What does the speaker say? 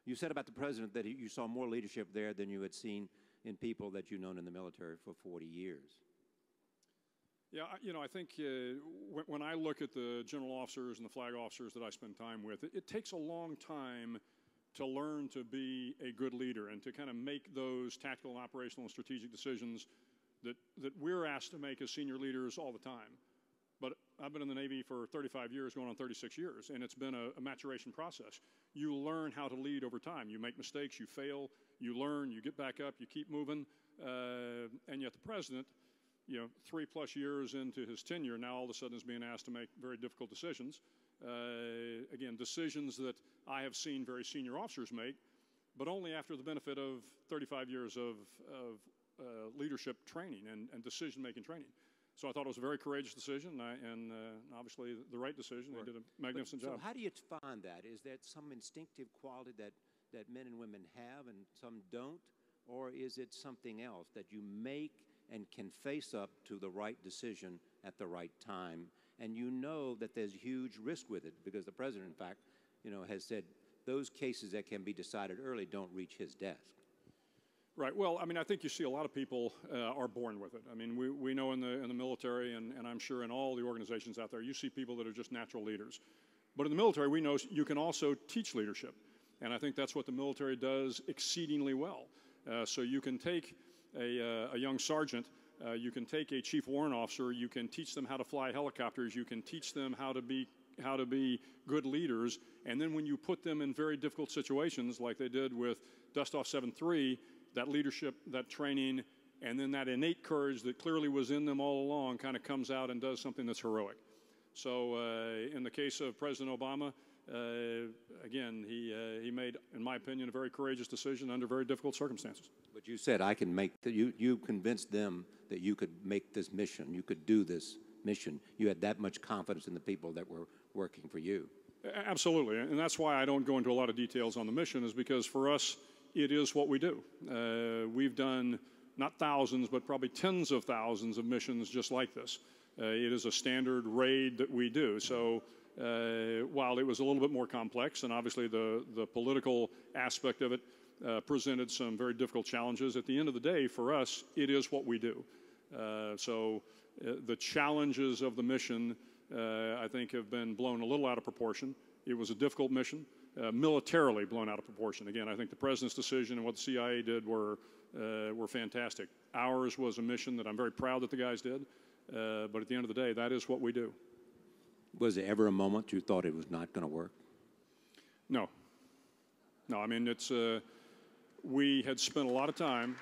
You said about the president that you saw more leadership there than you had seen in people that you've known in the military for 40 years. Yeah, I think when I look at the general officers and the flag officers that I spend time with, it takes a long time to learn to be a good leader and to kind of make those tactical and operational and strategic decisions that we're asked to make as senior leaders all the time. But I've been in the Navy for 35 years, going on 36 years, and it's been a maturation process. You learn how to lead over time. You make mistakes, you fail, you learn, you get back up, you keep moving, and yet the president, 3+ years into his tenure, now all of a sudden is being asked to make very difficult decisions. Again, decisions that I have seen very senior officers make, but only after the benefit of 35 years of leadership training and decision-making training. So I thought it was a very courageous decision, and obviously the right decision. They did a magnificent job. So how do you find that? Is that some instinctive quality that men and women have and some don't? Or is it something else that you make and can face up to the right decision at the right time? And you know that there's huge risk with it because the president, in fact, has said those cases that can be decided early don't reach his desk. Right. Well, I mean, I think you see a lot of people are born with it. I mean, we know in the military, and I'm sure in all the organizations out there, you see people that are just natural leaders. But in the military, we know you can also teach leadership. And I think that's what the military does exceedingly well. So you can take a young sergeant, you can take a chief warrant officer, you can teach them how to fly helicopters, you can teach them how to be good leaders, and then when you put them in very difficult situations like they did with Dust-Off 7-3, that leadership, that training, and then that innate courage that clearly was in them all along kind of comes out and does something that's heroic. So in the case of President Obama, again, he made, in my opinion, a very courageous decision under very difficult circumstances. But you said I can make you convinced them that you could make this mission, you could do this mission. You had that much confidence in the people that were working for you. Absolutely, and that's why I don't go into a lot of details on the mission, is because for us, it is what we do. We've done not thousands, but probably tens of thousands of missions just like this. It is a standard raid that we do. So while it was a little bit more complex, and obviously the political aspect of it presented some very difficult challenges, at the end of the day, for us, it is what we do. So the challenges of the mission, I think, have been blown a little out of proportion. It was a difficult mission. Militarily blown out of proportion. Again, I think the president's decision and what the CIA did were fantastic. Ours was a mission that I'm very proud that the guys did, but at the end of the day, that is what we do. Was there ever a moment you thought it was not going to work? No. No, I mean, we had spent a lot of time